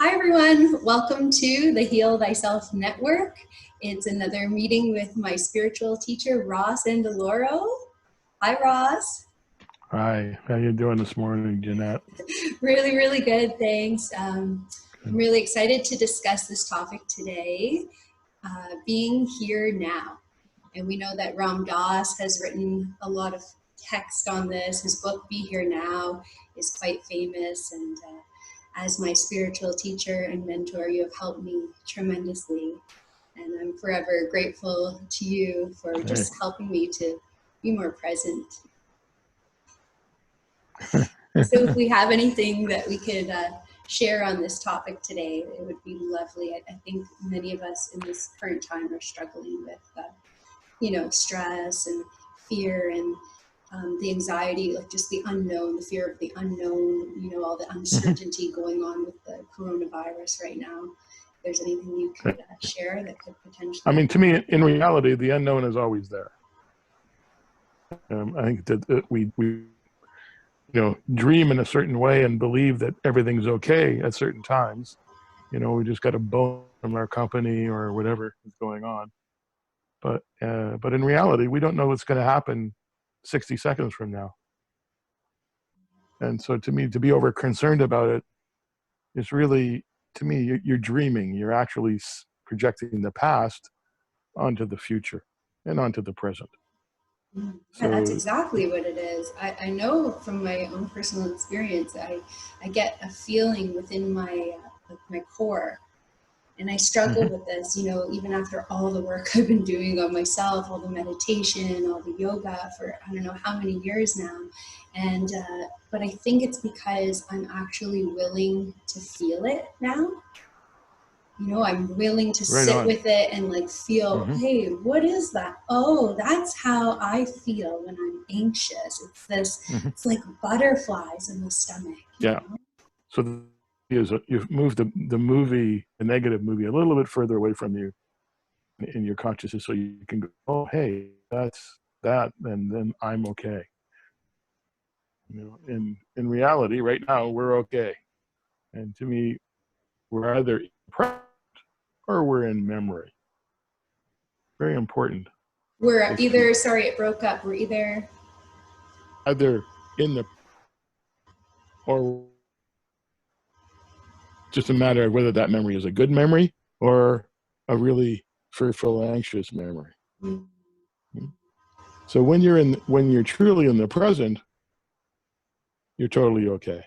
Hi everyone, welcome to the Heal Thyself Network. It's another meeting with my spiritual teacher, Ross Andaloro. Hi Ross. Hi, how you doing this morning, Jeanette? Really good, thanks. I'm really excited to discuss this topic today, being here now. And we know that Ram Dass has written a lot of text on this. His book, Be Here Now, is quite famous, and as my spiritual teacher and mentor, you have helped me tremendously. And I'm forever grateful to you for just helping me to be more present. So if we have anything that we could share on this topic today, it would be lovely. I think many of us in this current time are struggling with, stress and fear and the anxiety, like just the unknown, the fear of the unknown, all the uncertainty going on with the coronavirus right now. If there's anything you could share that could potentially... I mean, to me, in reality, the unknown is always there. I think that we dream in a certain way and believe that everything's okay at certain times. We just got a bone from our company or whatever is going on. But in reality, we don't know what's going to happen 60 seconds from now. And so to me, to be over concerned about it is really, to me, you're dreaming. You're actually projecting the past onto the future and onto the present. Yeah, that's exactly what it is. I know from my own personal experience, I get a feeling within my core. And I struggle with this, even after all the work I've been doing on myself, all the meditation, all the yoga for I don't know how many years now. And, but I think it's because I'm actually willing to feel it now. I'm willing to sit with it and feel, hey, what is that? Oh, that's how I feel when I'm anxious. It's this, it's like butterflies in the stomach. Yeah. So you've moved the movie, the negative movie, a little bit further away from you in your consciousness, so you can go, oh, hey, that's that, and then I'm okay. In reality, right now, we're okay. And to me, we're either present or we're in memory. Very important. We're either, sorry, it broke up. We're either in the, or just a matter of whether that memory is a good memory or a really fearful, anxious memory. So when you're truly in the present, you're totally okay.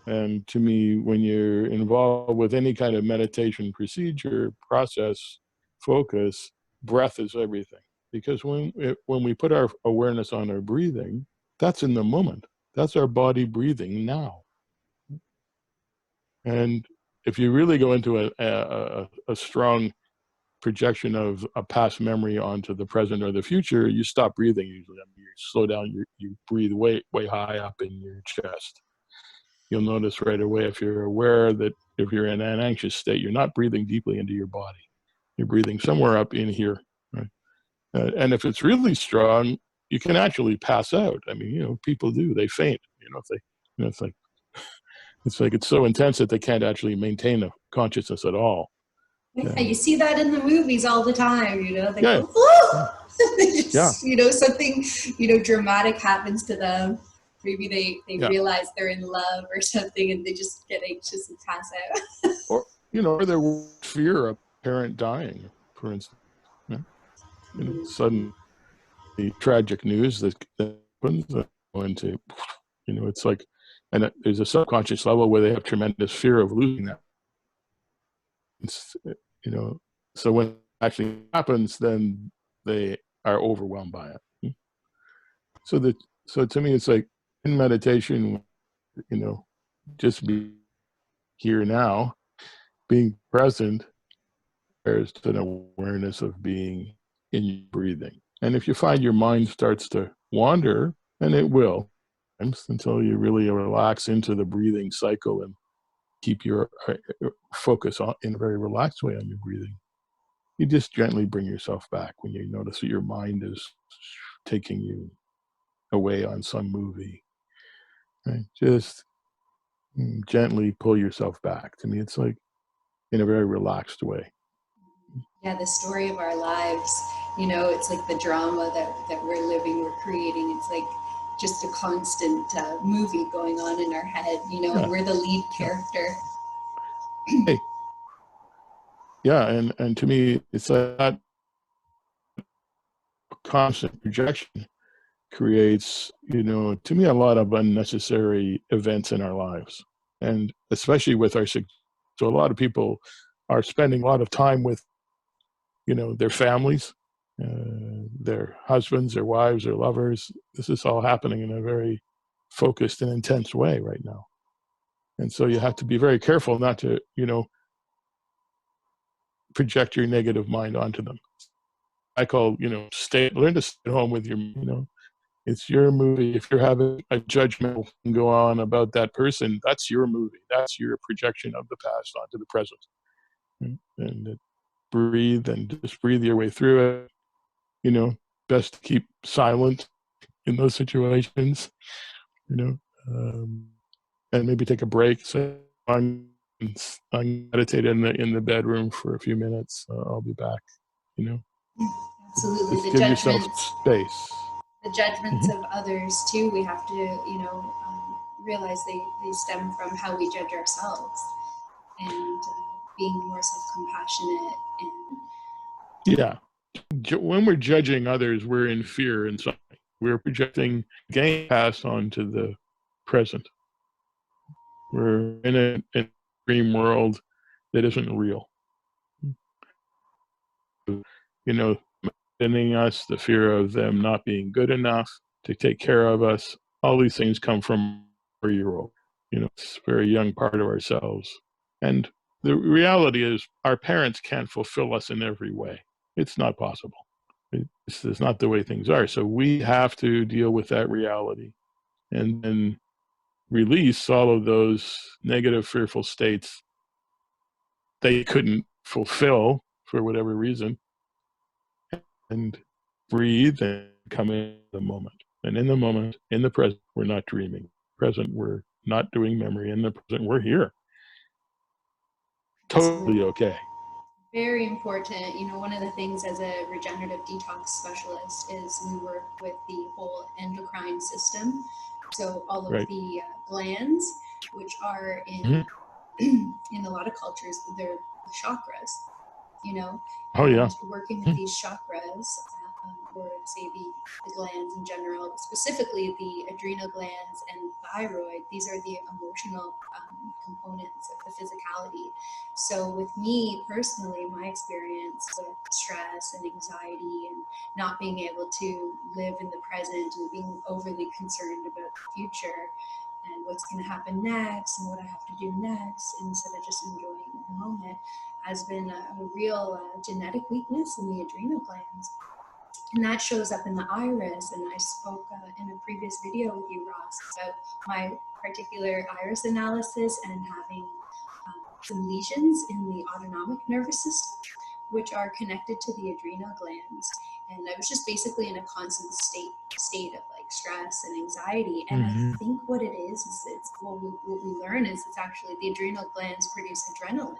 And to me, when you're involved with any kind of meditation procedure, process, focus, breath is everything. Because when we put our awareness on our breathing, that's in the moment. That's our body breathing now. And if you really go into a strong projection of a past memory onto the present or the future, you stop breathing usually. I mean, you slow down, you breathe way high up in your chest. You'll notice right away, if you're aware that if you're in an anxious state, you're not breathing deeply into your body. You're breathing somewhere up in here. Right? And if it's really strong, you can actually pass out. I mean, people do, they faint, if they, it's so intense that they can't actually maintain a consciousness at all. Yeah, you see that in the movies all the time, they go, whoa! They just, something, dramatic happens to them. Maybe they realize they're in love or something and they just get anxious and pass out. Or their fear of a parent dying, for instance. Sudden tragic news that happens into, it's like, and there's a subconscious level where they have tremendous fear of losing that. It's, so when it actually happens, then they are overwhelmed by it. So to me, it's like in meditation, just be here now, being present. There's an awareness of being in your breathing. And if you find your mind starts to wander, and it will, until you really relax into the breathing cycle and keep your focus on in a very relaxed way on your breathing, you just gently bring yourself back when you notice that your mind is taking you away on some movie. Right? Just gently pull yourself back. To me, it's like in a very relaxed way. Yeah, the story of our lives, you know, it's like the drama that we're living, we're creating. It's like just a constant movie going on in our head, you know, and Yeah. we're the lead Yeah. character. Hey. Yeah. And to me, it's that constant projection creates, you know, to me, a lot of unnecessary events in our lives. And especially with our, so a lot of people are spending a lot of time with, you know, their families, their husbands, their wives, their lovers. This is all happening in a very focused and intense way right now. And so you have to be very careful not to, you know, project your negative mind onto them. I call, you know, learn to stay at home with your, you know, it's your movie. If you're having a judgmental thing go on about that person, that's your movie. That's your projection of the past onto the present. And breathe and just breathe your way through it. You know, best to keep silent in those situations, you know, and maybe take a break. So I'm meditate in the bedroom for a few minutes. I'll be back, you know. Absolutely. Just give yourself space. The judgments of others too, we have to, you know, realize they stem from how we judge ourselves, and being more self-compassionate. And Yeah. When we're judging others, we're in fear and suffering. We're projecting game past onto the present. We're in a dream world that isn't real. You know, sending us the fear of them not being good enough to take care of us. All these things come from a 4-year-old. You know, it's a very young part of ourselves. And the reality is our parents can't fulfill us in every way. It's not possible. This is not the way things are. So we have to deal with that reality and then release all of those negative, fearful states they couldn't fulfill for whatever reason, and breathe and come in the moment. And in the moment, in the present, we're not dreaming. Present, we're not doing memory. In the present, we're here. Totally okay. very important. You know, one of the things as a regenerative detox specialist is we work with the whole endocrine system. So all of Right. the glands, which are in in a lot of cultures, they're the chakras, you know, Oh, and yeah. working with these chakras, or say the glands in general, specifically the adrenal glands and thyroid, these are the emotional components of the physicality. So with me personally, my experience with stress and anxiety and not being able to live in the present and being overly concerned about the future and what's going to happen next and what I have to do next instead of just enjoying the moment, has been a real genetic weakness in the adrenal glands. And that shows up in the iris. And I spoke in a previous video with you, Ross, about my particular iris analysis and having some lesions in the autonomic nervous system, which are connected to the adrenal glands. And I was just basically in a constant state of like stress and anxiety. And I think what it is it's what we learn is it's actually the adrenal glands produce adrenaline.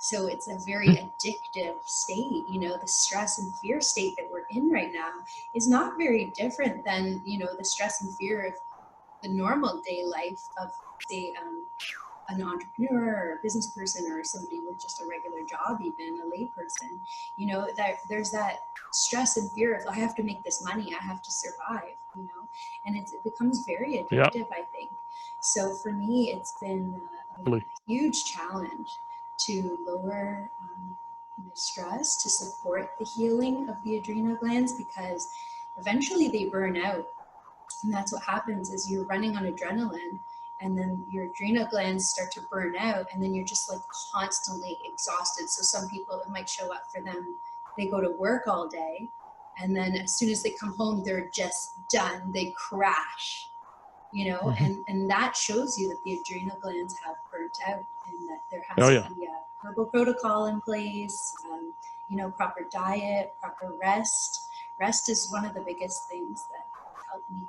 So it's a very addictive state. You know, the stress and fear state that we're in right now is not very different than, you know, the stress and fear of the normal day life of, say, an entrepreneur or a business person or somebody with just a regular job, even a lay person. You know, that there's that stress and fear of, I have to make this money, I have to survive, you know, and it becomes very addictive, I think. So for me, it's been a huge challenge to lower my stress, to support the healing of the adrenal glands, because eventually they burn out. And that's what happens is you're running on adrenaline, and then your adrenal glands start to burn out, and then you're just like constantly exhausted. So some people, it might show up for them, they go to work all day, and then as soon as they come home, they're just done, they crash, you know, and that shows you that the adrenal glands have burnt out, and that there has to be a herbal protocol in place, you know, proper diet, proper rest. Rest is one of the biggest things that helped me.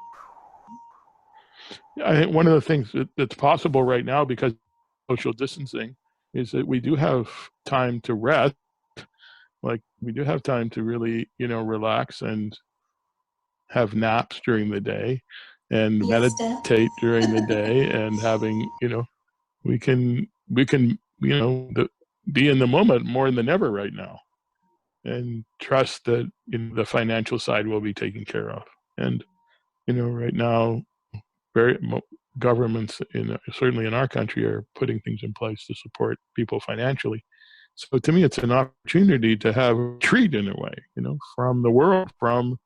I think one of the things that's possible right now because of social distancing is that we do have time to rest. Like we do have time to really, relax and have naps during the day and meditate during the day and having, we can, be in the moment more than ever right now and trust that the financial side will be taken care of. And, right now, governments certainly in our country are putting things in place to support people financially. So to me, it's an opportunity to have a retreat in a way, from the world, from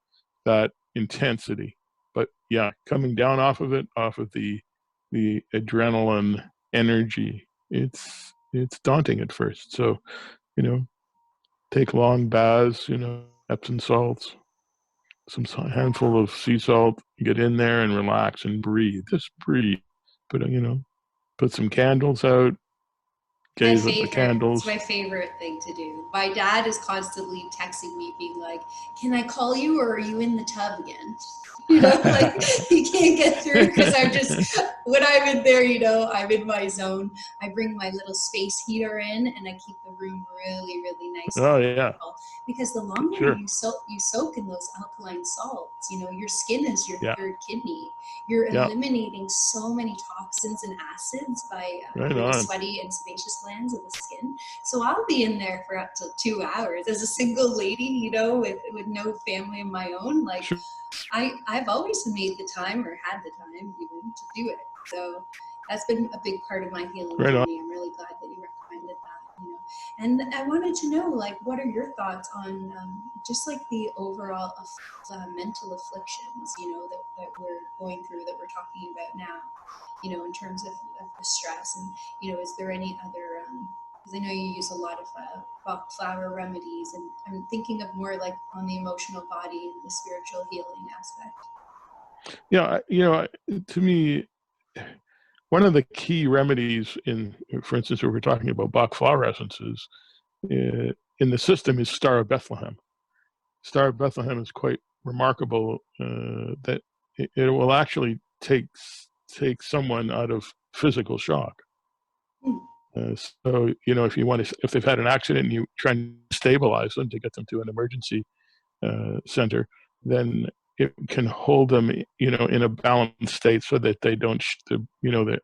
that intensity. But yeah, coming down off of the adrenaline energy, it's daunting at first. So, take long baths, Epsom salts, some handful of sea salt, get in there and relax and breathe. Just breathe. Put put some candles out, gaze at the candles. It's my favorite thing to do. My dad is constantly texting me being like, can I call you or are you in the tub again? Like he can't get through because when I'm in there, I'm in my zone. I bring my little space heater in and I keep the room really, really nice. Oh yeah. Because the longer you soak in those alkaline salts, your skin is your third kidney. You're eliminating so many toxins and acids by the sweaty and sebaceous glands of the skin. So I'll be in there for up to 2 hours as a single lady, with no family of my own. Like I've always made the time or had the time even to do it. So that's been a big part of my healing journey. I'm really glad that you recommended that. And I wanted to know, like, what are your thoughts on just like the overall mental afflictions, that we're going through, that we're talking about now, in terms of the stress, and is there any other? Because I know you use a lot of Bach flower remedies, and I'm thinking of more like on the emotional body and the spiritual healing aspect. Yeah, to me, one of the key remedies for instance, if we're talking about Bach flower essences, in the system is Star of Bethlehem. Star of Bethlehem is quite remarkable that it will actually take someone out of physical shock. So, if they've had an accident and you try and stabilize them to get them to an emergency center, then it can hold them, in a balanced state so that they don't, the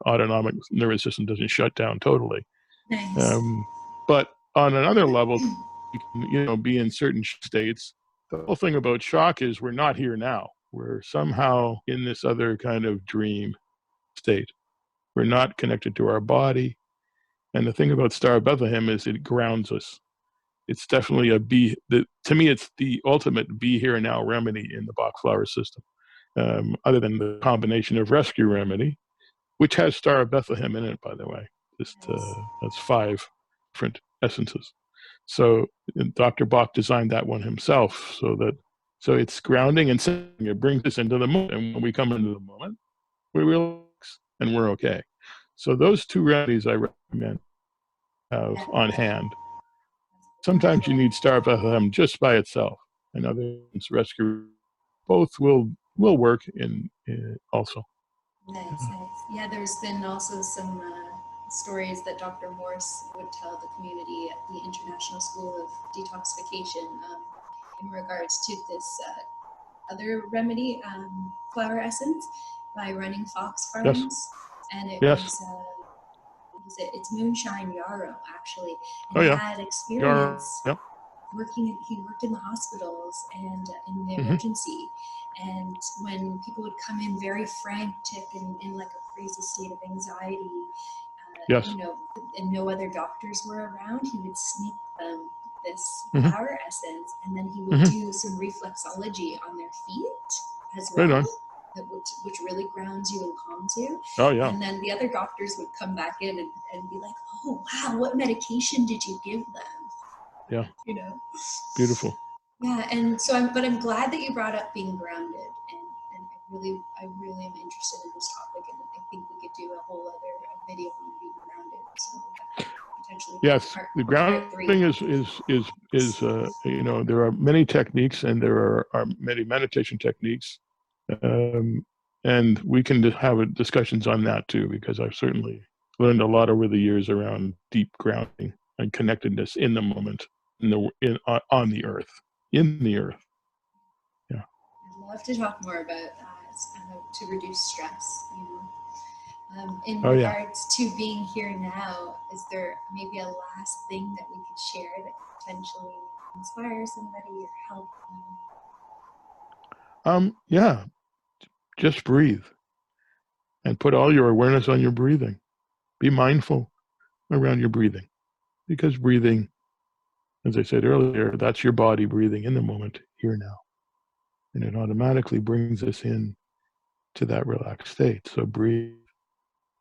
autonomic nervous system doesn't shut down totally. Nice. But on another level, you can, be in certain states. The whole thing about shock is we're not here now. We're somehow in this other kind of dream state. We're not connected to our body. And the thing about Star of Bethlehem is it grounds us. It's definitely to me, it's the ultimate be here now remedy in the Bach flower system. Other than the combination of rescue remedy, which has Star of Bethlehem in it, by the way. That's 5 different essences. So Dr. Bach designed that one himself, so it's grounding and it brings us into the moment. And when we come into the moment, we relax and we're okay. So those 2 remedies I recommend have on hand. Sometimes you need Star of Bethlehem just by itself, and others rescue. Both will work in also. Nice. Yeah, there's been also some stories that Dr. Morse would tell the community at the International School of Detoxification in regards to this other remedy, flower essence, by running fox farms. Yes. And it was it's moonshine yarrow, actually. And he had experience working. He worked in the hospitals and in the emergency. And when people would come in very frantic and in like a crazy state of anxiety, and no other doctors were around, he would sneak them this flower essence, and then he would do some reflexology on their feet as well. Right on. Which really grounds you and calms you. Oh yeah. And then the other doctors would come back in and be like, "Oh wow, what medication did you give them?" Yeah. Beautiful. Yeah, and so I'm glad that you brought up being grounded, and I really am interested in this topic, and I think we could do a whole other video on being grounded. So potentially. Yes, the grounding is there are many techniques, and there are many meditation techniques. And we can have discussions on that too, because I've certainly learned a lot over the years around deep grounding and connectedness in the moment, on the earth, in the earth. Yeah. I'd love to talk more about that, to reduce stress. You know, in Oh, yeah. regards to being here now, is there maybe a last thing that we could share that could potentially inspire somebody or help them? Yeah. Just breathe and put all your awareness on your breathing. Be mindful around your breathing, because breathing, as I said earlier, that's your body breathing in the moment, here now. And it automatically brings us in to that relaxed state. So breathe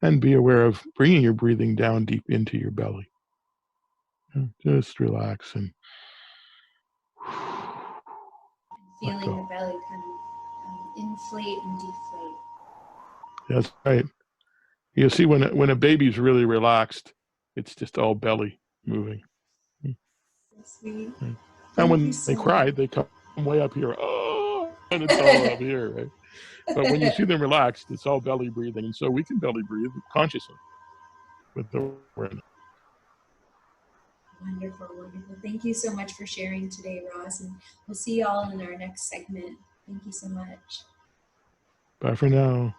and be aware of bringing your breathing down deep into your belly. Just relax and Feeling the belly kind of inflate and deflate. That's right. You see, when a baby's really relaxed, it's just all belly moving. So sweet. Right. And Thank you when they so cry, much. they come way up here. Oh, and it's all up here, right? But when you see them relaxed, it's all belly breathing. And so we can belly breathe consciously with awareness. Wonderful, wonderful. Thank you so much for sharing today, Ross. And we'll see you all in our next segment. Thank you so much. Bye for now.